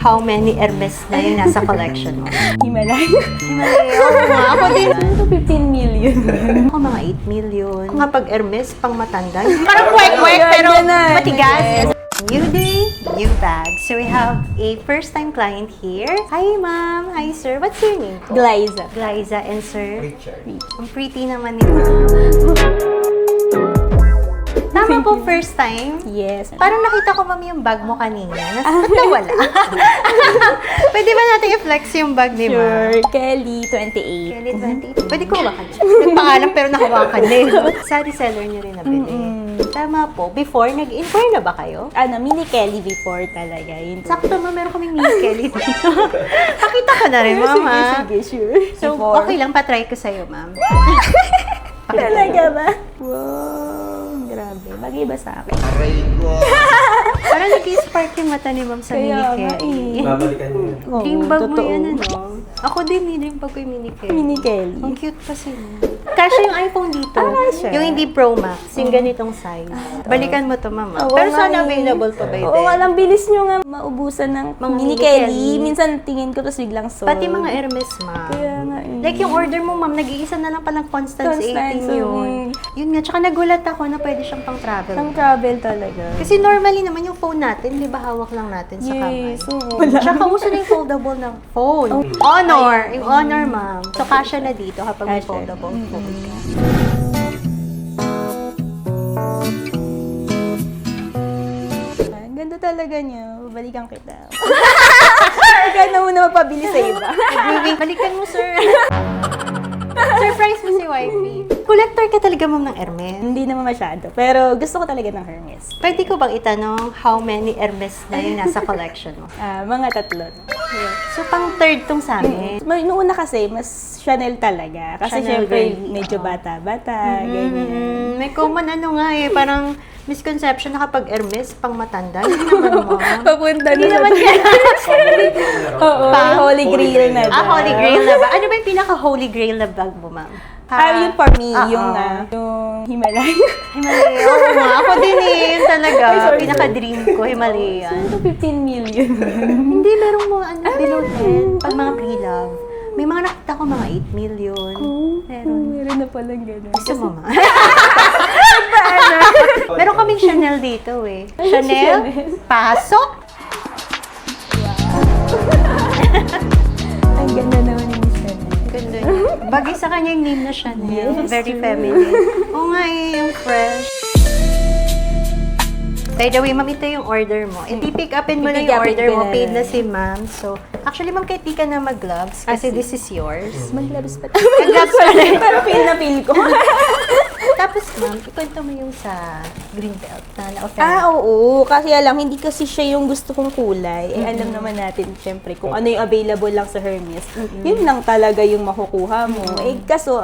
How many Hermes na yung nasa collection mo? Himalaya. Himalaya. Oo nga. Ako din. Ano 15 million? Ako mga 8 million. Kung kapag Hermes, pang matanda. Parang kwek-kwek, pero matigas. New day, new bag. So we have a first-time client here. Hi, ma'am. Hi, sir. What's your name po? Glyza. Glyza. And sir? Richard. Ang pretty naman ni ma'am. Tama po, first time? Yes. Parang nakita ko, ma'am, yung bag mo kanina. Ba't nawala? Pwede ba natin i-flex yung bag ni ma'am? Sure. Kelly, 28. Kelly 20. Pwede ko hawakan siya. Nagpangalan pero nahawakan din. Sa reseller niyo rin nabili. Tama po. Before, nag-inquire na ba kayo? Mini Kelly before talaga. Yun. Sakto, ma'am, meron kaming mini Kelly dito. Pakita ko na rin, ma'am. ha? Sige, sure. So, Before. okay lang, patry ko sa'yo, ma'am. Talaga ba? Wow, grabe. Bagay ba sa akin? Aray ko! Parang nag-spark yung mata ni ma'am sa mini Kaya nga Kelly. Babalikan niyo. Oo, Dream bag mo totoo. yan, ano? Ako din, dream bag ko yung mini Kelly. Mini Kelly. Ang cute kasi. Kasya yung iPhone dito. kasya. Yung hindi Pro Max, yung ganitong size. Balikan mo to, mama. Oo Pero nga sana eh. available pa ba yun? Oo nga lang, bilis nyo nga maubusan ng Mga mini mini Kelly. Kelly. Minsan tingin ko, tapos biglang sold. Pati mga Hermes, ma'am. Kaya nga eh. Like yung order mo, ma'am, nag-iisa na lang palang Constance 18 Constance, yun. Yun nga, tsaka nagulat ako na pwede siyang pang travel. Pang travel talaga. Kasi normally naman yung phone natin, di ba hawak lang natin sa kamay? Yes, oo. Tsaka uso na yung foldable na phone. Honor! Yung Honor, ma'am. So, kasya na dito kapag may Kasya. foldable phone ka. Ang ganda talaga niya. Balikan kita. Ikaw na muna mapabili sa iba. Balikan mo, sir. Surprise mo si wifey. Collector ka talaga, ma'am, ng Hermes. Hindi naman masyado. Pero gusto ko talaga ng Hermes. Pwede ko bang itanong how many Hermes na yung nasa collection mo? Mga tatlo. So, pang third tong sa amin. Noong una kasi, mas Chanel talaga. Kasi Chanel syempre, girly, medyo oo. bata-bata, ganyan. May common ano nga eh, parang misconception na kapag Hermes, pang matanda. Hindi naman mo. Papunta Hindi na naman yan. Oo, may Holy Grail na Ah, Holy Grail na ba? Ano ba yung pinaka-Holy Grail na bag mo, ma'am? Yun for me, Oo. yung Himalaya. Himalaya. Oo nga, ako din eh. Yun talaga. Ay, sorry. Pinaka-dream ko, Himalayan. Ano 15 million? Hindi, merong mga ano, below 10. Pag mga pre-love. May mga nakita ko mga 8 million. Meron. Meron na palang gano'n. Gusto mo, ma? Meron kaming Chanel dito eh. Chanel, pasok! Ang ganda naman ni Miss Chanel. Ganda niya. Bagay sa kanya yung name na Chanel. Yes, Very true. feminine. Oo nga eh, yung fresh. By the way, ma'am, ito yung order mo. I-pick upin mo na yung I-pick upin order ko mo. na. Paid na si ma'am. So, actually, ma'am, kahit di ka na mag-gloves kasi this is yours. Mag-gloves pa Mag-gloves pa rin. Pero feel na feel ko. Tapos, ma'am, ikwento mo yung sa green belt na na-offend. Oo. Kasi alam, hindi kasi siya yung gusto kong kulay. Eh, alam naman natin, syempre, kung ano yung available lang sa Hermes. Yun lang talaga yung makukuha mo. Eh, kaso,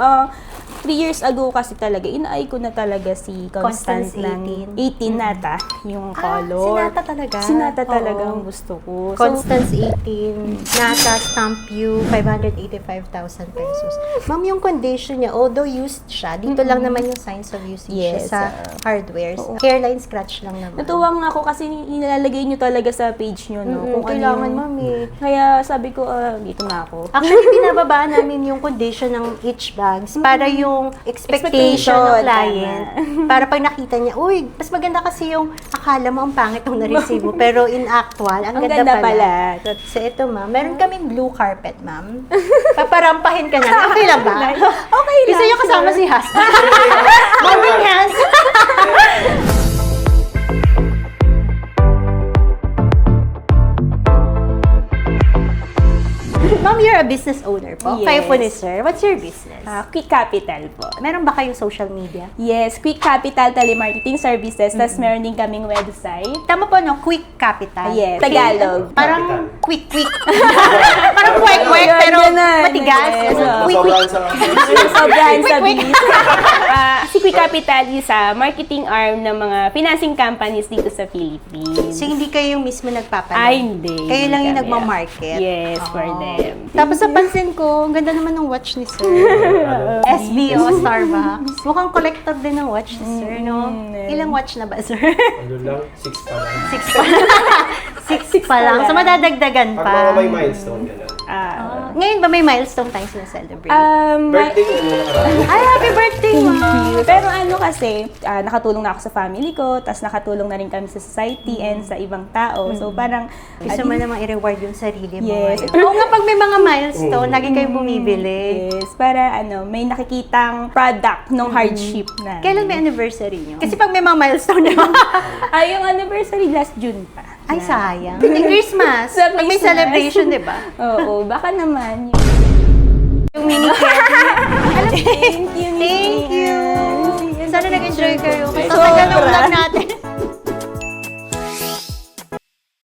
3 years ago kasi talaga, inaay ko na talaga si Constance Constance ng 18. 18 nata, yung Ah, color. sinata talaga? Sinata talaga Oo. ang gusto ko. Constance 18, nasa stamp you, 585,000 pesos. Ma'am, yung condition niya, although used siya, dito lang naman yung signs of usage siya Yes, sa hardwares. Hairline scratch lang naman. Natuwa nga ako kasi nilalagay nyo talaga sa page nyo, no? Kung Kailangan, ano ma'am eh. Kaya sabi ko, dito na ako. Actually, binababaan namin yung condition ng each bags para yung expectation ng client. Para pag nakita niya, uy, mas maganda kasi yung akala mo ang pangit ng na-receive mo. Pero in actual, ang Ang ganda, ganda pala. pala. So ito, ma'am, meron kaming blue carpet, ma'am. Paparampahin ka na. Okay lang ba? Okay lang. Gusto niyo kasama si husband. Holding hands. Ma'am, you're a business owner po. Yes. Kayo po ni sir. What's your business? Quick Capital po. Meron ba kayong social media? Yes, Quick Capital Telemarketing Services. Tapos meron din kaming website. Tama po, no? Quick Capital. Yes, Tagalog. Parang quick. Parang kwek-kwek, Ayun, pero ganun. matigas. Yes. Quick. Sobrahan sa Quick. bilis. Si Quick Capital is a marketing arm ng mga financing companies dito sa Philippines. So, hindi kayo mismo nagpapalit? Ay, hindi. Kayo lang yung Kami. nagmamarket? Yes, for Oh. them. Tapos napansin ko, ang ganda naman ng watch ni sir. SBO, Starbucks. Mukhang collector din ng watch ni sir, no? Ilang watch na ba, sir? Ano lang, 6 pa lang. 6 6 pa lang. So, madadagdagan Pag pa. mga may milestone, gano'n. Ngayon ba may milestone tayo siya-celebrate? Birthday ko muna nakaraan. Ay, happy birthday, ma'am! Pero ano kasi, nakatulong na ako sa family ko, tapos nakatulong na rin kami sa society and sa ibang tao. So parang, Gusto mo namang i-reward yung sarili mo. Yes. ngayon. Oo nga, pag may mga milestone, lagi kayo bumibili. yes, para may nakikitang product ng hardship na. Kailan may anniversary nyo? Kasi pag may mga milestone, di ba? Yung anniversary last June pa. Ay, sayang. Hindi Christmas. Sa Pag may Christmas. celebration, di ba? Oo, baka naman. Yung mini candy. Thank you, Miss Thank you. Ian. Sana nag-enjoy kayo. Kasi Sobra. tagal ng vlog natin.